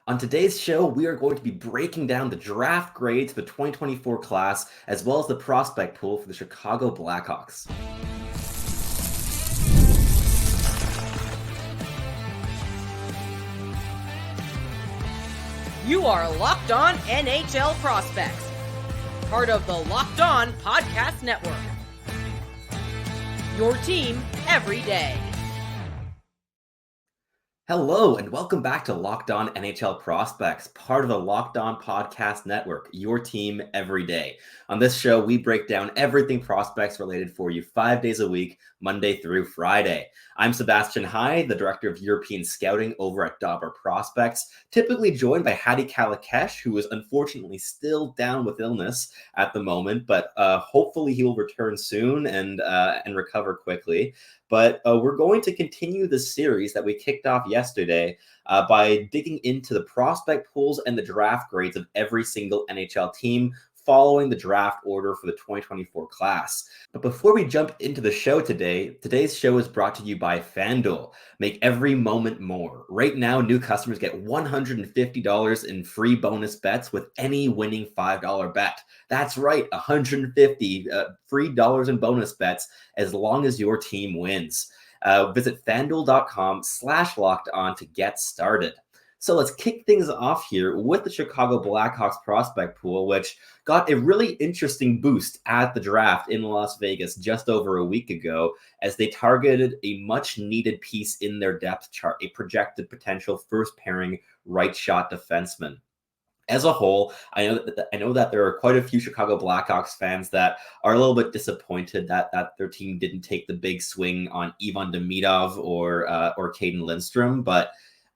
On today's show, we are going to be breaking down the draft grades for the 2024 class, as well as the prospect pool for the Chicago Blackhawks. You are Locked On NHL Prospects, part of the Locked On Podcast Network. Your team every day. Hello, and welcome back to Locked On NHL Prospects, part of the Locked On Podcast Network, your team every day. On this show, we break down everything prospects related for you 5 days a week, Monday through Friday. I'm Sebastian Hyde, the Director of European Scouting over at Dobber Prospects, typically joined by Hadi Kalakesh, who is unfortunately still down with illness at the moment, but hopefully he will return soon and recover quickly. But we're going to continue the series that we kicked off yesterday by digging into the prospect pools and the draft grades of every single NHL team following the draft order for the 2024 class. But before we jump into the show today, today's show is brought to you by FanDuel. Make every moment more. Right now, new customers get $150 in free bonus bets with any winning $5 bet. That's right, $150 free dollars in bonus bets as long as your team wins. Visit FanDuel.com/lockedon to get started. So let's kick things off here with the Chicago Blackhawks prospect pool, which got a really interesting boost at the draft in Las Vegas just over a week ago as they targeted a much needed piece in their depth chart, a projected potential first pairing right shot defenseman. As a whole, I know that there are quite a few Chicago Blackhawks fans that are a little bit disappointed that their team didn't take the big swing on Ivan Demidov or Caden Lindstrom, but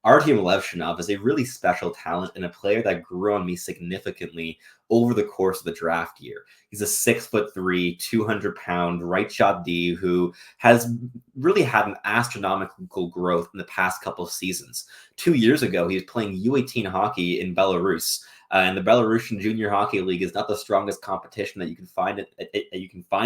Artyom Levshunov is a really special talent and a player that grew on me significantly over the course of the draft year. He's a 6'3", 200-pound right shot D who has really had an astronomical growth in the past couple of seasons. 2 years ago, he was playing U18 hockey in Belarus. And the Belarusian Junior Hockey League is not the strongest competition that you can find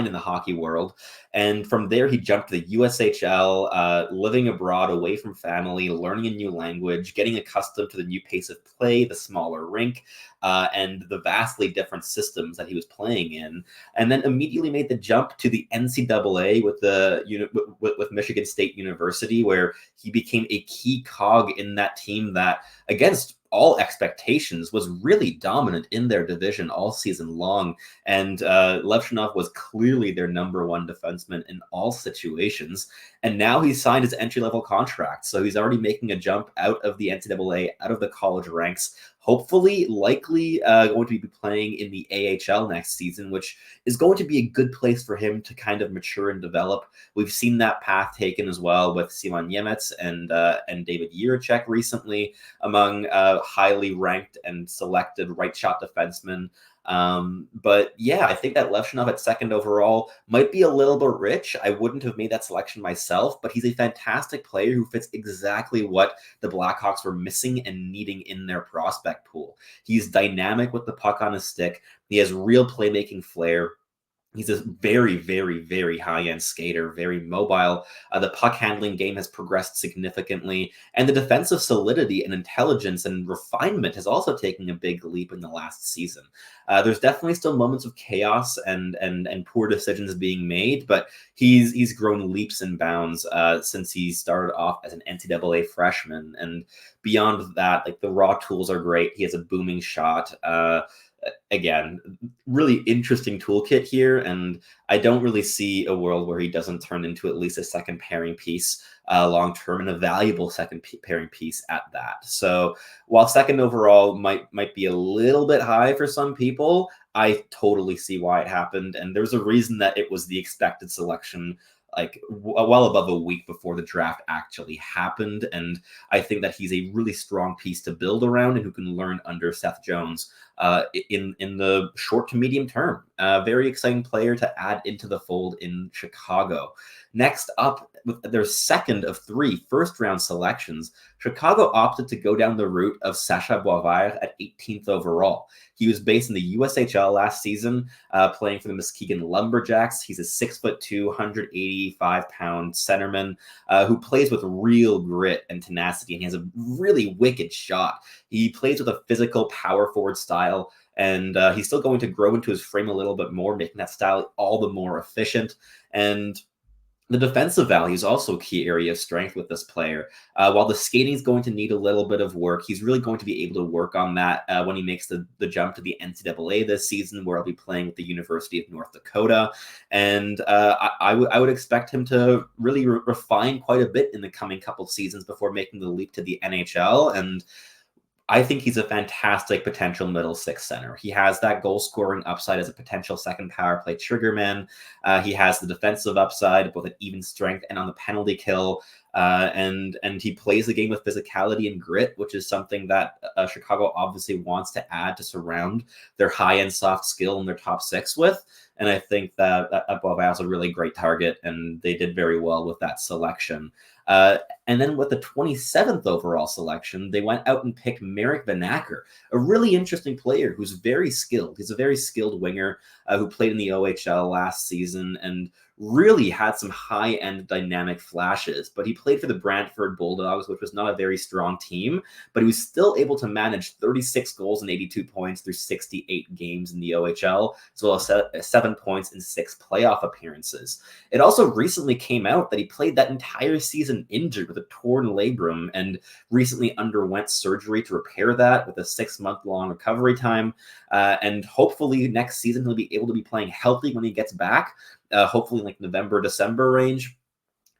in the hockey world. And from there, he jumped to the USHL, living abroad, away from family, learning a new language, getting accustomed to the new pace of play, the smaller rink, and the vastly different systems that he was playing in. And then immediately made the jump to the NCAA with Michigan State University, where he became a key cog in that team that, against all expectations, was really dominant in their division all season long. And Levshunov was clearly their number one defenseman in all situations. And now he's signed his entry-level contract. So he's already making a jump out of the NCAA, out of the college ranks, hopefully, likely going to be playing in the AHL next season, which is going to be a good place for him to kind of mature and develop. We've seen that path taken as well with Simon Nemec and David Jiricek recently, among highly ranked and selected right shot defensemen. But yeah, I think that Levshunov at second overall might be a little bit rich. I wouldn't have made that selection myself, but he's a fantastic player who fits exactly what the Blackhawks were missing and needing in their prospect pool. He's dynamic with the puck on his stick. He has real playmaking flair. He's a very, very, very high-end skater, very mobile. The puck handling game has progressed significantly, and the defensive solidity and intelligence and refinement has also taken a big leap in the last season. There's definitely still moments of chaos and poor decisions being made, but he's grown leaps and bounds since he started off as an NCAA freshman. And beyond that, like, the raw tools are great. He has a booming shot. Again, really interesting toolkit here, and I don't really see a world where he doesn't turn into at least a second pairing piece long term, and a valuable second pairing piece at that. So while second overall might be a little bit high for some people, I totally see why it happened, and there's a reason that it was the expected selection, like well above a week before the draft actually happened. And I think that he's a really strong piece to build around and who can learn under Seth Jones in the short to medium term. Very exciting player to add into the fold in Chicago. Next up, with their second of 3 first-round selections, Chicago opted to go down the route of Sacha Boisvert at 18th overall. He was based in the USHL last season, playing for the Muskegon Lumberjacks. He's a 6'2", 185-pound centerman who plays with real grit and tenacity, and he has a really wicked shot. He plays with a physical power forward style, and he's still going to grow into his frame a little bit more, making that style all the more efficient. And the defensive value is also a key area of strength with this player. While the skating is going to need a little bit of work, he's really going to be able to work on that when he makes the jump to the NCAA this season, where he'll be playing with the University of North Dakota. And I would expect him to really refine quite a bit in the coming couple seasons before making the leap to the NHL. And I think he's a fantastic potential middle six center. He has that goal scoring upside as a potential second power play triggerman. He has the defensive upside, both at even strength and on the penalty kill. And he plays the game with physicality and grit, which is something that Chicago obviously wants to add to surround their high-end soft skill in their top six with. And I think that Boisvert is a really great target, and they did very well with that selection. And then with the 27th overall selection, they went out and picked Marek Vanacker, a really interesting player who's very skilled. He's a very skilled winger who played in the OHL last season and really had some high-end dynamic flashes. But he played for the Brantford Bulldogs, which was not a very strong team, but he was still able to manage 36 goals and 82 points through 68 games in the OHL, as well as 7 points in 6 playoff appearances. It also recently came out that he played that entire season injured with a torn labrum and recently underwent surgery to repair that with a 6-month-long recovery time. And hopefully next season he'll be able to be playing healthy when he gets back, hopefully like November, December range.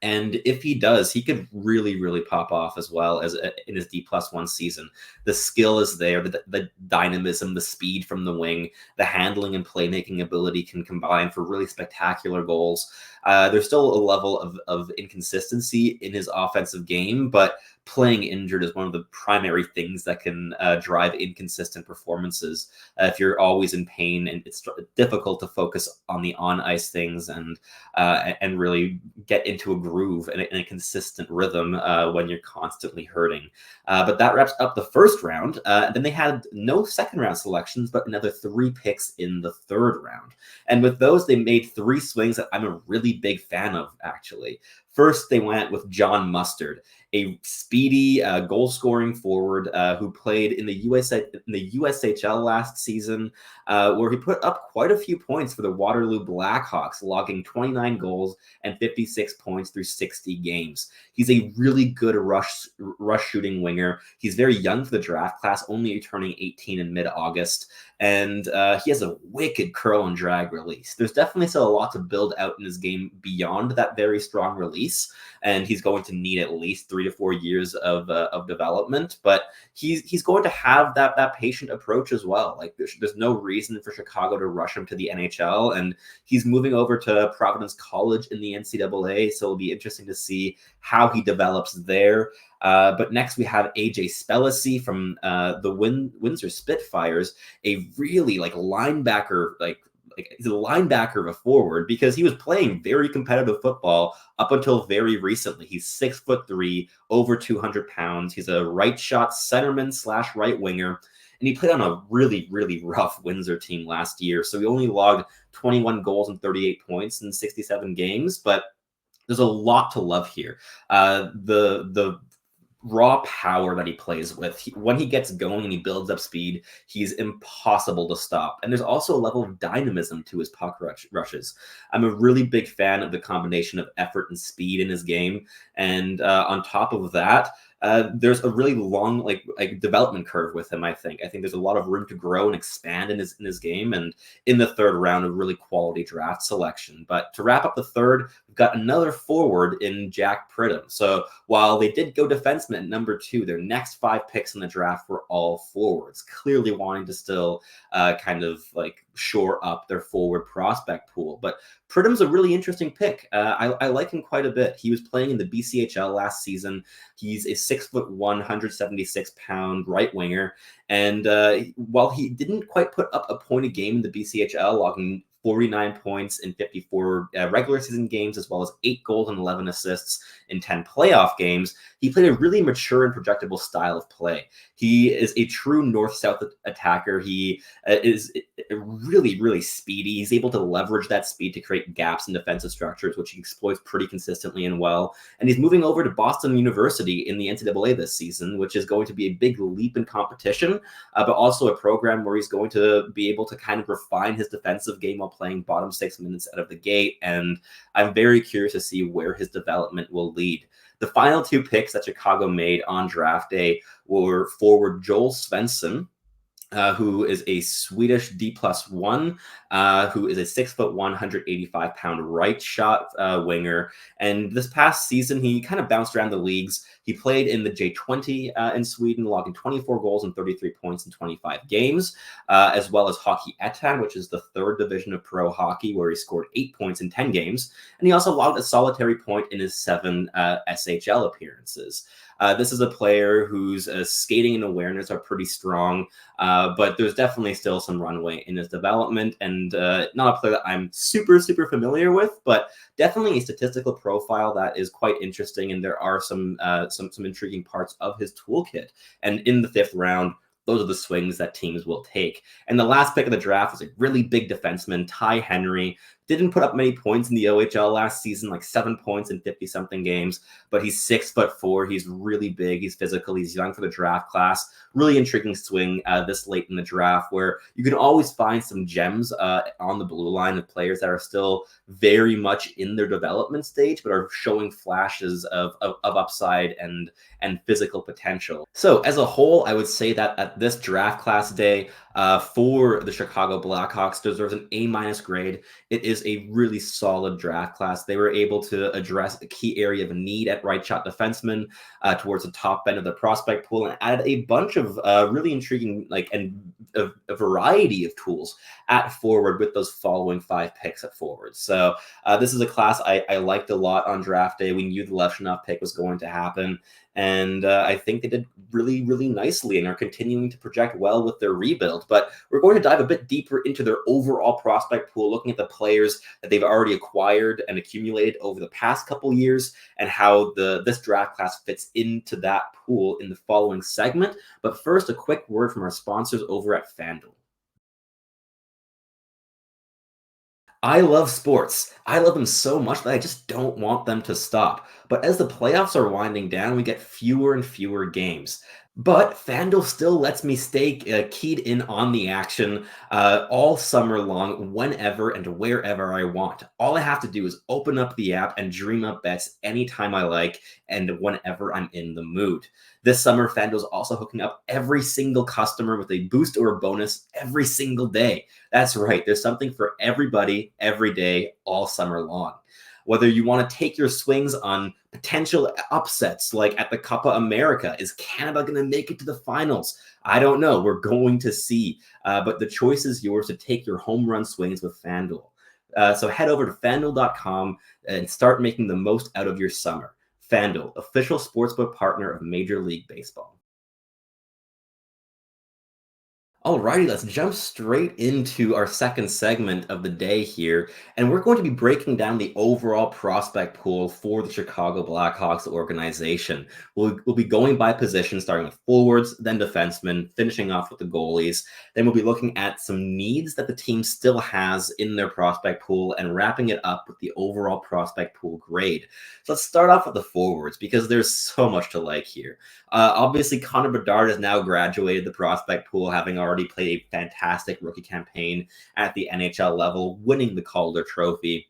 And if he does, he could really, really pop off as well as in his D+1 season. The skill is there, the dynamism, the speed from the wing, the handling and playmaking ability can combine for really spectacular goals. There's still a level of inconsistency in his offensive game, but playing injured is one of the primary things that can drive inconsistent performances. If you're always in pain, and it's difficult to focus on the on-ice things and really get into a groove and a consistent rhythm when you're constantly hurting. But that wraps up the first round. Then they had no second-round selections, but another 3 picks in the third round. And with those, they made 3 swings that I'm a really big fan of, actually. First, they went with John Mustard, a speedy goal-scoring forward who played in the USHL last season, where he put up quite a few points for the Waterloo Blackhawks, logging 29 goals and 56 points through 60 games. He's a really good rush shooting winger. He's very young for the draft class, only turning 18 in mid-August, and he has a wicked curl and drag release. There's definitely still a lot to build out in his game beyond that very strong release, and he's going to need at least 3 to 4 years of development. But he's going to have that patient approach as well. Like there's no reason for Chicago to rush him to the NHL, and he's moving over to Providence College in the NCAA, so it'll be interesting to see how he develops there. But next we have AJ Spellacy from the Windsor Spitfires, a really linebacker, he's a linebacker of a forward because he was playing very competitive football up until very recently. He's 6'3", over 200 pounds. He's a right shot centerman / right winger. And he played on a really, really rough Windsor team last year. So he only logged 21 goals and 38 points in 67 games, but there's a lot to love here. The raw power that he plays with, when he gets going and he builds up speed, he's impossible to stop. And there's also a level of dynamism to his puck rushes. I'm a really big fan of the combination of effort and speed in his game. And on top of that, there's a really long development curve with him. I think there's a lot of room to grow and expand in his game, and in the third round, a really quality draft selection. But to wrap up the third, we've got another forward in Jack Pridham. So while they did go defenseman at number 2, their next 5 picks in the draft were all forwards, clearly wanting to still shore up their forward prospect pool. But Pridham's a really interesting pick. I like him quite a bit. He was playing in the BCHL last season. He's a 6'1", 176-pound right winger. And while he didn't quite put up a point a game in the BCHL, logging 49 points in 54 regular season games, as well as 8 goals and 11 assists in 10 playoff games. He played a really mature and projectable style of play. He is a true north-south attacker. He is really, really speedy. He's able to leverage that speed to create gaps in defensive structures, which he exploits pretty consistently and well. And he's moving over to Boston University in the NCAA this season, which is going to be a big leap in competition, but also a program where he's going to be able to kind of refine his defensive game while playing bottom 6 minutes out of the gate. And I'm very curious to see where his development will lead. The final 2 picks that Chicago made on draft day were forward Joel Svensson, who is a Swedish D+1, who is a 6'1", 185-pound right shot winger. And this past season, he kind of bounced around the leagues. He played in the J20 in Sweden, logging 24 goals and 33 points in 25 games, as well as Hockey Etan, which is the 3rd division of pro hockey, where he scored 8 points in 10 games. And he also logged a solitary point in his 7 SHL appearances. This is a player whose skating and awareness are pretty strong, but there's definitely still some runway in his development, and not a player that I'm super familiar with, but definitely a statistical profile that is quite interesting, and there are some intriguing parts of his toolkit. And in the 5th round, those are the swings that teams will take. And the last pick of the draft was a really big defenseman, Ty Henry. Didn't put up many points in the OHL last season, like 7 points in 50-something games, but he's 6'4". He's really big. He's physical. He's young for the draft class. Really intriguing swing this late in the draft, where you can always find some gems on the blue line of players that are still very much in their development stage, but are showing flashes of upside and physical potential. So as a whole, I would say that at this draft class day for the Chicago Blackhawks deserves an A- grade. It is a really solid draft class. They were able to address a key area of need at right shot defenseman towards the top end of the prospect pool, and added a bunch of really intriguing and a variety of tools at forward with those following 5 picks at forward. So this is a class I liked a lot on draft day. We knew the Levshunov pick was going to happen, and I think they did really, really nicely and are continuing to project well with their rebuild. But we're going to dive a bit deeper into their overall prospect pool, looking at the players that they've already acquired and accumulated over the past couple years, and how this draft class fits into that pool in the following segment. But first, a quick word from our sponsors over at FanDuel. I love sports. I love them so much that I just don't want them to stop. But as the playoffs are winding down, we get fewer and fewer games. But FanDuel still lets me stay keyed in on the action all summer long, whenever and wherever I want. All I have to do is open up the app and dream up bets anytime I like and whenever I'm in the mood. This summer, FanDuel is also hooking up every single customer with a boost or a bonus every single day. That's right. There's something for everybody, every day, all summer long. Whether you want to take your swings on potential upsets like at the Copa America. Is Canada going to make it to the finals? I don't know. We're going to see. But the choice is yours to take your home run swings with FanDuel. So head over to FanDuel.com and start making the most out of your summer. FanDuel, official sportsbook partner of Major League Baseball. Alrighty, let's jump straight into our second segment of the day here, and we're going to be breaking down the overall prospect pool for the Chicago Blackhawks organization. We'll be going by position, starting with forwards, then defensemen, finishing off with the goalies. Then we'll be looking at some needs that the team still has in their prospect pool and wrapping it up with the overall prospect pool grade. So let's start off with the forwards, because there's so much to like here. Obviously, Connor Bedard has now graduated the prospect pool, having already played a fantastic rookie campaign at the NHL level, winning the Calder Trophy.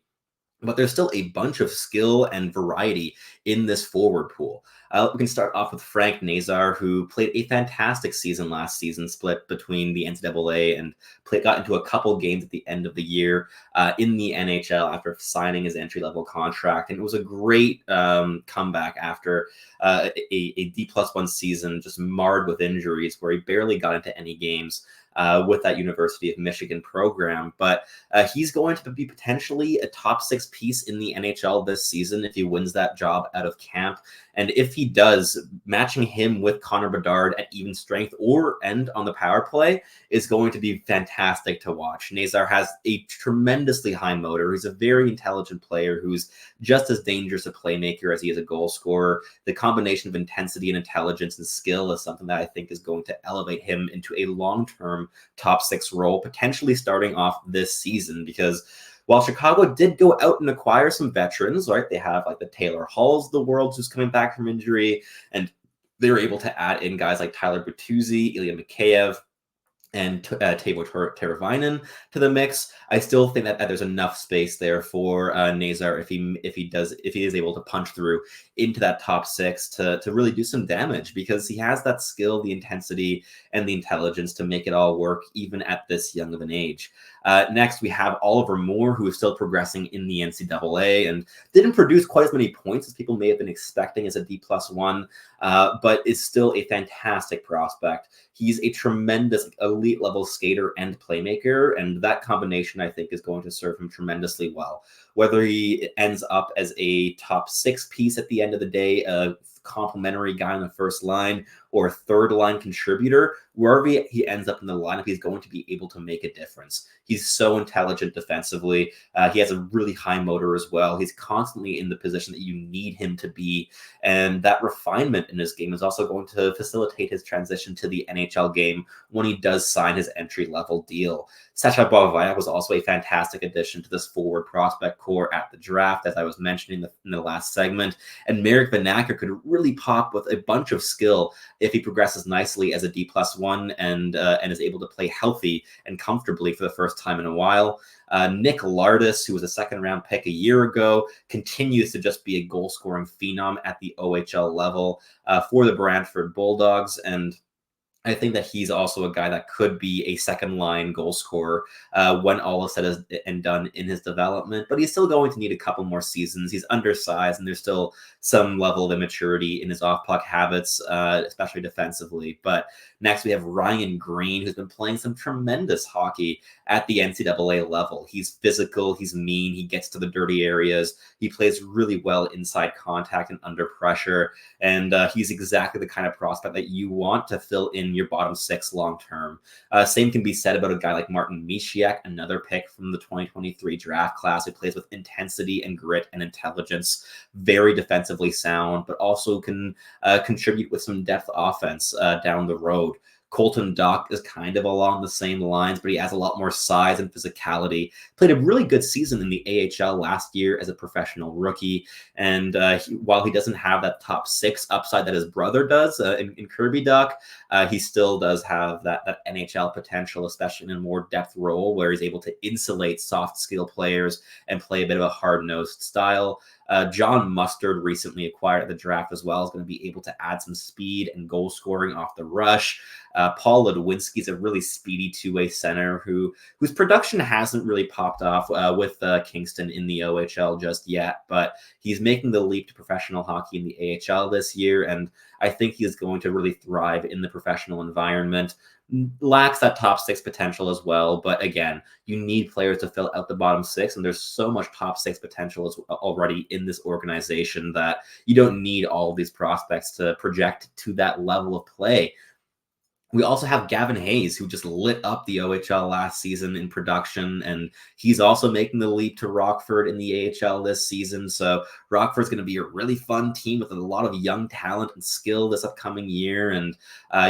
But there's still a bunch of skill and variety in this forward pool. We can start off with Frank Nazar, who played a fantastic season last season, split between the NCAA and got into a couple games at the end of the year in the NHL after signing his entry-level contract. And it was a great comeback after a D+1 season just marred with injuries, where he barely got into any games with that University of Michigan program. But he's going to be potentially a top 6 piece in the NHL this season if he wins that job out of camp. And if he he does, matching him with Connor Bedard at even strength or end on the power play is going to be fantastic to watch. Nazar has a tremendously high motor. He's a very intelligent player who's just as dangerous a playmaker as he is a goal scorer. The combination of intensity and intelligence and skill is something that I think is going to elevate him into a long-term top 6 role, potentially starting off this season, because while Chicago did go out and acquire some veterans, right? They have like the Taylor Halls of the world who's coming back from injury, and they were able to add in guys like Tyler Bertuzzi, Ilya Mikheyev, and Teuvo Teravainen to the mix. I still think that there's enough space there for Nazar if he is able to punch through into that top 6 to really do some damage, because he has that skill, the intensity, and the intelligence to make it all work even at this young of an age. Next, we have Oliver Moore, who is still progressing in the NCAA and didn't produce quite as many points as people may have been expecting as a D+1, but is still a fantastic prospect. He's a tremendous elite level skater and playmaker, and that combination, I think, is going to serve him tremendously well. Whether he ends up as a top 6 piece at the end of the day, a complimentary guy on the first line, or a third line contributor, wherever he ends up in the lineup, he's going to be able to make a difference. He's so intelligent defensively. He has a really high motor as well. He's constantly in the position that you need him to be. And that refinement in his game is also going to facilitate his transition to the NHL game when he does sign his entry-level deal. Sacha Bovaya was also a fantastic addition to this forward prospect core at the draft, as I was mentioning in the last segment. And Marek Vanacker could really pop with a bunch of skill if he progresses nicely as a D+1 and is able to play healthy and comfortably for the first time in a while. Nick Lardis, who was a second-round pick a year ago, continues to just be a goal-scoring phenom at the OHL level for the Brantford Bulldogs, and I think that he's also a guy that could be a second-line goal scorer when all is said and done in his development. But he's still going to need a couple more seasons. He's undersized, and there's still some level of immaturity in his off-puck habits, especially defensively. But next, we have Ryan Green, who's been playing some tremendous hockey at the NCAA level. He's physical, he's mean, he gets to the dirty areas, he plays really well inside contact and under pressure, and he's exactly the kind of prospect that you want to fill in your bottom 6 long term. Same can be said about a guy like Martin Misiak, another pick from the 2023 draft class, who plays with intensity and grit and intelligence, very defensively sound, but also can contribute with some depth offense down the road. Colton Dach is kind of along the same lines, but he has a lot more size and physicality. Played a really good season in the AHL last year as a professional rookie. And while he doesn't have that top 6 upside that his brother does in Kirby Dach, he still does have that NHL potential, especially in a more depth role where he's able to insulate soft skill players and play a bit of a hard-nosed style. John Mustard, recently acquired at the draft as well, is going to be able to add some speed and goal scoring off the rush. Paul Ludwinski is a really speedy two-way center whose production hasn't really popped off with Kingston in the OHL just yet, but he's making the leap to professional hockey in the AHL this year, and I think he is going to really thrive in the professional environment. Lacks that top 6 potential as well, but again, you need players to fill out the bottom 6, and there's so much top 6 potential already in this organization that you don't need all of these prospects to project to that level of play. We also have Gavin Hayes, who just lit up the OHL last season in production, and he's also making the leap to Rockford in the AHL this season. So Rockford's going to be a really fun team with a lot of young talent and skill this upcoming year, and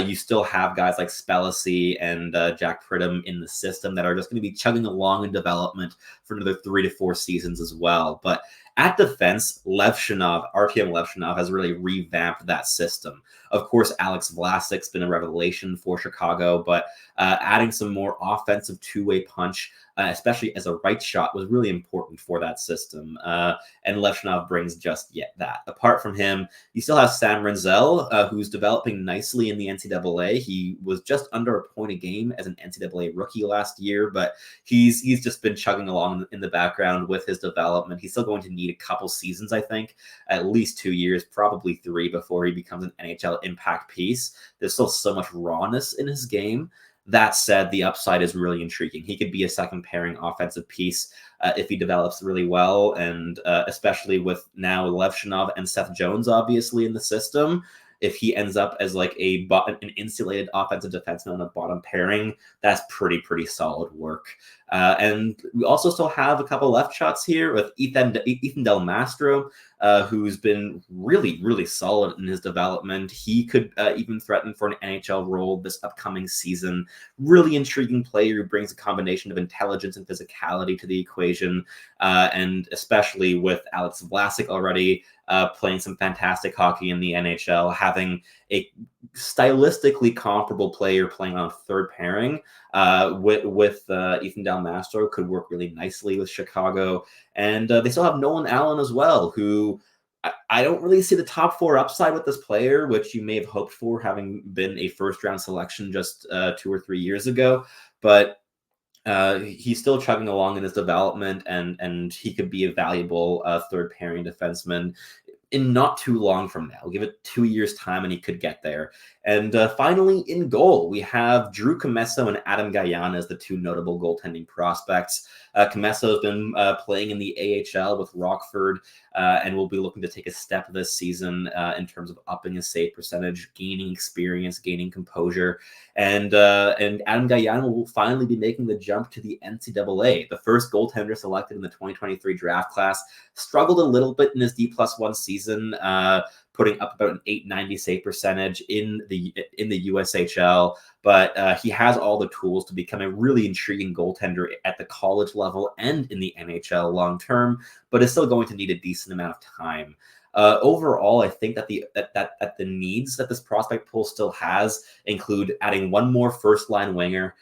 you still have guys like Spellacy and Jack Pridham in the system that are just going to be chugging along in development for another 3 to 4 seasons as well. But at defense, Artyom Levshunov has really revamped that system. Of course, Alex Vlasic's been a revelation for Chicago, but adding some more offensive two-way punch, especially as a right shot, was really important for that system. And Levshunov brings just yet that. Apart from him, you still have Sam Renzel, who's developing nicely in the NCAA. He was just under a point a game as an NCAA rookie last year, but he's just been chugging along in the background with his development. He's still going to need a couple seasons, I think, at least 2 years, probably 3, before he becomes an NHL impact piece. There's still so much rawness in his game. That said, the upside is really intriguing. He could be a second pairing offensive piece if he develops really well, and especially with now Levshunov and Seth Jones obviously in the system. If he ends up as like an insulated offensive defenseman on a bottom pairing, that's pretty solid work. And we also still have a couple left shots here with Ethan Del Mastro, who's been really solid in his development. He could even threaten for an NHL role this upcoming season. Really intriguing player who brings a combination of intelligence and physicality to the equation, and especially with Alex Vlasic already playing some fantastic hockey in the NHL, having a stylistically comparable player playing on third pairing with Ethan Del Mastro could work really nicely with Chicago. And they still have Nolan Allen as well, who I don't really see the top four upside with this player, which you may have hoped for, having been a first-round selection just 2 or 3 years ago. But he's still chugging along in his development, and he could be a valuable third pairing defenseman in not too long from now. We'll give it 2 years time and he could get there. And finally, in goal, we have Drew Commesso and Adam Gajan as the two notable goaltending prospects. Commesso has been playing in the AHL with Rockford and will be looking to take a step this season in terms of upping his save percentage, gaining experience, gaining composure. And Adam Gajan will finally be making the jump to the NCAA. The first goaltender selected in the 2023 draft class struggled a little bit in his D+1 season, putting up about an .890 save percentage in the USHL. But he has all the tools to become a really intriguing goaltender at the college level and in the NHL long term, but is still going to need a decent amount of time. Overall, I think that the needs that this prospect pool still has include adding one more first-line winger,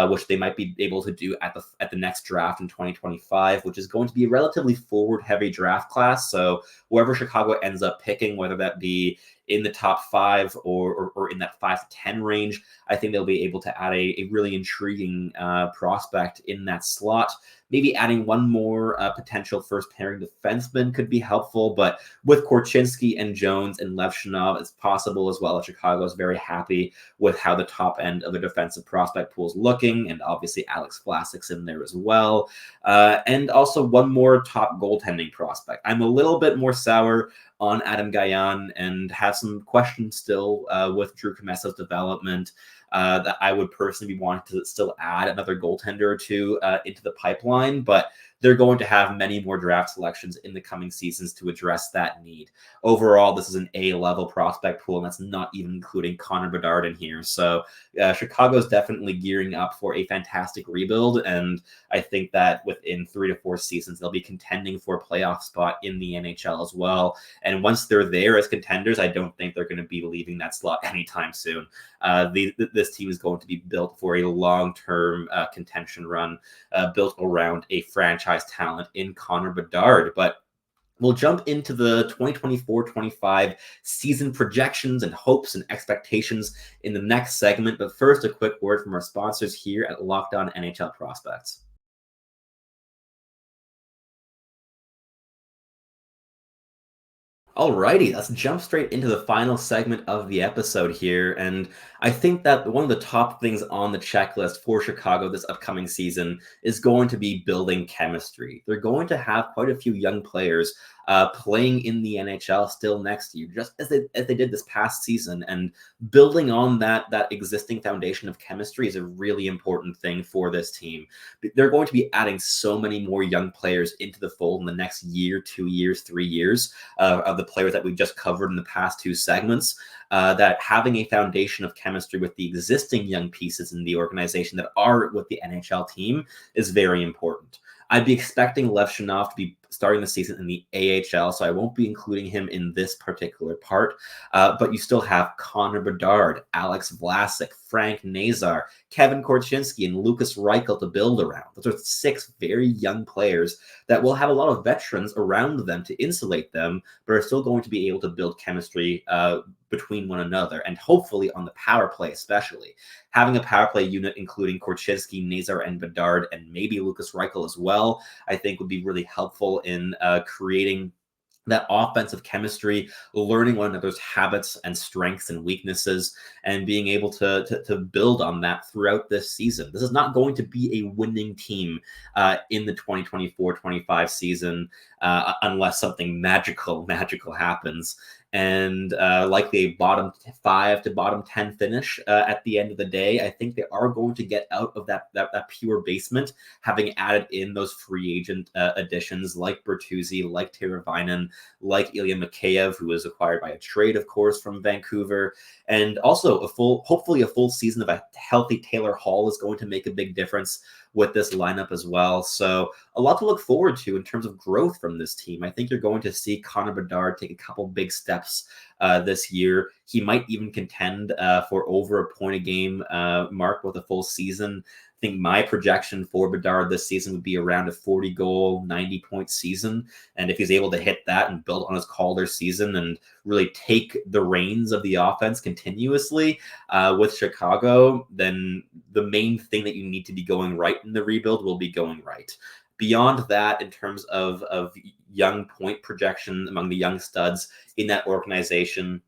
which they might be able to do at the next draft in 2025, which is going to be a relatively forward-heavy draft class. So whoever Chicago ends up picking, whether that be in the top 5 or in that 5 to 10 range, I think they'll be able to add a really intriguing prospect in that slot. Maybe adding one more potential first pairing defenseman could be helpful, but with Korchinski and Jones and Levshunov, it's possible as well that Chicago is very happy with how the top end of the defensive prospect pool is looking, and obviously Alex Vlasic's in there as well. And also one more top goaltending prospect. I'm a little bit more sour on Adam Gajan and have some questions still with Drew Comesso's development. That I would personally be wanting to still add another goaltender or two into the pipeline, but they're going to have many more draft selections in the coming seasons to address that need. Overall, this is an A-level prospect pool, and that's not even including Connor Bedard in here. So Chicago's definitely gearing up for a fantastic rebuild, and I think that within 3 to 4 seasons, they'll be contending for a playoff spot in the NHL as well. And once they're there as contenders, I don't think they're going to be leaving that slot anytime soon. This team is going to be built for a long-term contention run, built around a franchise talent in Connor Bedard. But we'll jump into the 2024-25 season projections and hopes and expectations in the next segment. But first, a quick word from our sponsors here at Locked On NHL Prospects. Alrighty, let's jump straight into the final segment of the episode here. And I think that one of the top things on the checklist for Chicago this upcoming season is going to be building chemistry. They're going to have quite a few young players playing in the NHL still next year, just as they did this past season. And building on that existing foundation of chemistry is a really important thing for this team. They're going to be adding so many more young players into the fold in the next year, 2 years, 3 years of the players that we just covered in the past 2 segments, that having a foundation of chemistry with the existing young pieces in the organization that are with the NHL team is very important. I'd be expecting Levshunov to be starting the season in the AHL, so I won't be including him in this particular part. But you still have Connor Bedard, Alex Vlasic, Frank Nazar, Kevin Korchinski, and Lucas Reichel to build around. Those are 6 very young players that will have a lot of veterans around them to insulate them, but are still going to be able to build chemistry between one another, and hopefully on the power play especially. Having a power play unit including Korchinski, Nazar, and Bedard, and maybe Lucas Reichel as well, I think would be really helpful in creating that offensive chemistry, learning one another's habits and strengths and weaknesses, and being able to build on that throughout this season. This is not going to be a winning team in the 2024-25 season unless something magical happens. And likely a bottom 5 to bottom 10 finish at the end of the day. I think they are going to get out of that pure basement, having added in those free agent additions like Bertuzzi, like Teravainen, like Ilya Mikheyev, who was acquired by a trade, of course, from Vancouver. And also hopefully a full season of a healthy Taylor Hall is going to make a big difference with this lineup as well. So a lot to look forward to in terms of growth from this team. I think you're going to see Connor Bedard take a couple big steps this year. He might even contend for over a point a game mark with a full season. I think my projection for Bedard this season would be around a 40-goal, 90-point season. And if he's able to hit that and build on his Calder season and really take the reins of the offense continuously with Chicago, then the main thing that you need to be going right in the rebuild will be going right. Beyond that, in terms of young point projection among the young studs in that organization,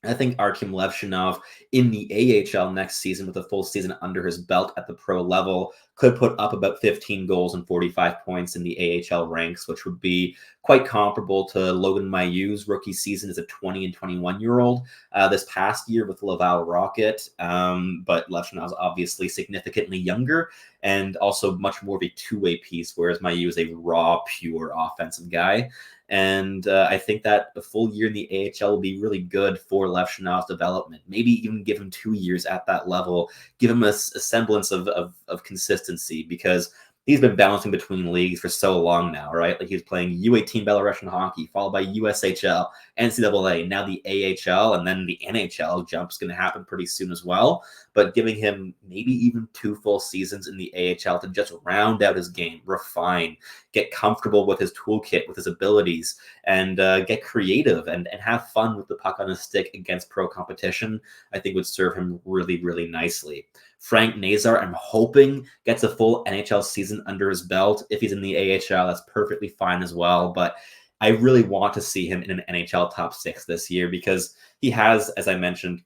I think Artyom Levshunov in the AHL next season with a full season under his belt at the pro level could put up about 15 goals and 45 points in the AHL ranks, which would be quite comparable to Logan Mayu's rookie season as a 20 and 21-year-old this past year with Laval Rocket. But Levshunov's obviously significantly younger and also much more of a two-way piece, whereas Mayu is a raw, pure offensive guy. And I think that a full year in the AHL will be really good for Levshunov's development. Maybe even give him 2 years at that level, give him a semblance of consistency, because he's been bouncing between leagues for so long now, right? Like, he's playing U18 Belarusian hockey, followed by USHL, NCAA, now the AHL, and then the NHL jump's going to happen pretty soon as well. But giving him maybe even 2 full seasons in the AHL to just round out his game, refine, get comfortable with his toolkit, with his abilities, and get creative and have fun with the puck on his stick against pro competition, I think would serve him really, really nicely. Frank Nazar, I'm hoping, gets a full NHL season under his belt. If he's in the AHL, that's perfectly fine as well. But I really want to see him in an NHL top 6 this year, because he has, as I mentioned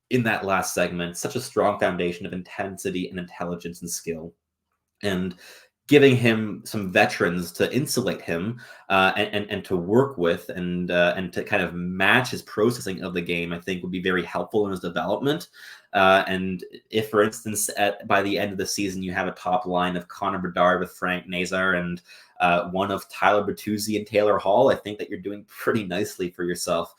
in that last segment, such a strong foundation of intensity and intelligence and skill. And giving him some veterans to insulate him and to work with and to kind of match his processing of the game, I think would be very helpful in his development. And if, for instance, by the end of the season, you have a top line of Connor Bedard with Frank Nazar and one of Tyler Bertuzzi and Taylor Hall, I think that you're doing pretty nicely for yourself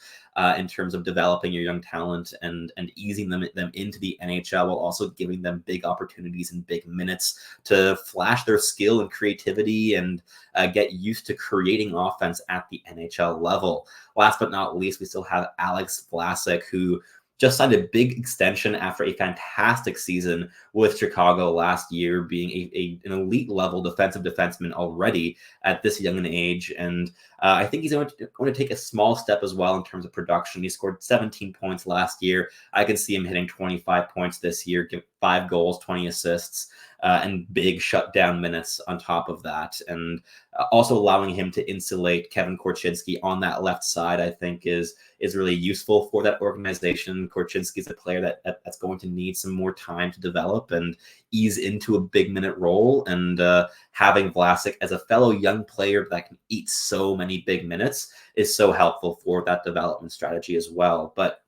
in terms of developing your young talent and easing them into the NHL, while also giving them big opportunities and big minutes to flash their skill and creativity and get used to creating offense at the NHL level. Last but not least, we still have Alex Vlasic, who just signed a big extension after a fantastic season with Chicago last year, being an elite level defensive defenseman already at this young an age. And I think he's going to take a small step as well in terms of production. He scored 17 points last year. I can see him hitting 25 points this year, give 5 goals, 20 assists, and big shutdown minutes on top of that. And also allowing him to insulate Kevin Korchinski on that left side, I think is really useful for that organization. Korchinski is a player that's going to need some more time to develop and ease into a big minute role. And having Vlasic as a fellow young player that can eat so many big minutes is so helpful for that development strategy as well. But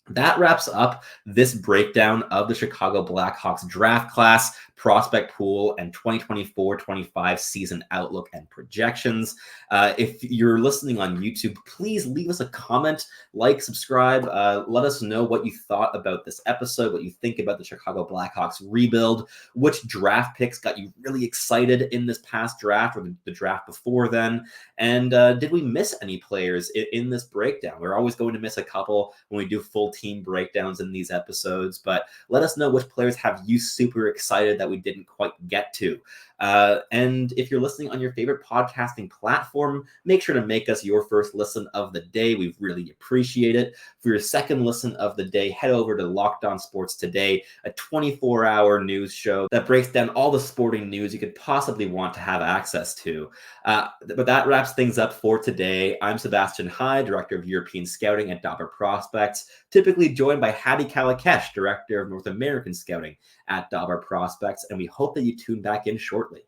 that wraps up this breakdown of the Chicago Blackhawks draft class, prospect pool, and 2024-25 season outlook and projections. If you're listening on YouTube, please leave us a comment, like, subscribe. Let us know what you thought about this episode, what you think about the Chicago Blackhawks rebuild, which draft picks got you really excited in this past draft or the draft before then, and did we miss any players in this breakdown? We're always going to miss a couple when we do full team breakdowns in these episodes, but let us know which players have you super excited that we didn't quite get to. And if you're listening on your favorite podcasting platform, make sure to make us your first listen of the day. We really appreciate it. For your second listen of the day, head over to Locked On Sports Today, a 24-hour news show that breaks down all the sporting news you could possibly want to have access to. But that wraps things up for today. I'm Sebastian Hyde, Director of European Scouting at Dobber Prospects, typically joined by Hadi Kalakesh, Director of North American Scouting at Dobber Prospects, and we hope that you tune back in shortly.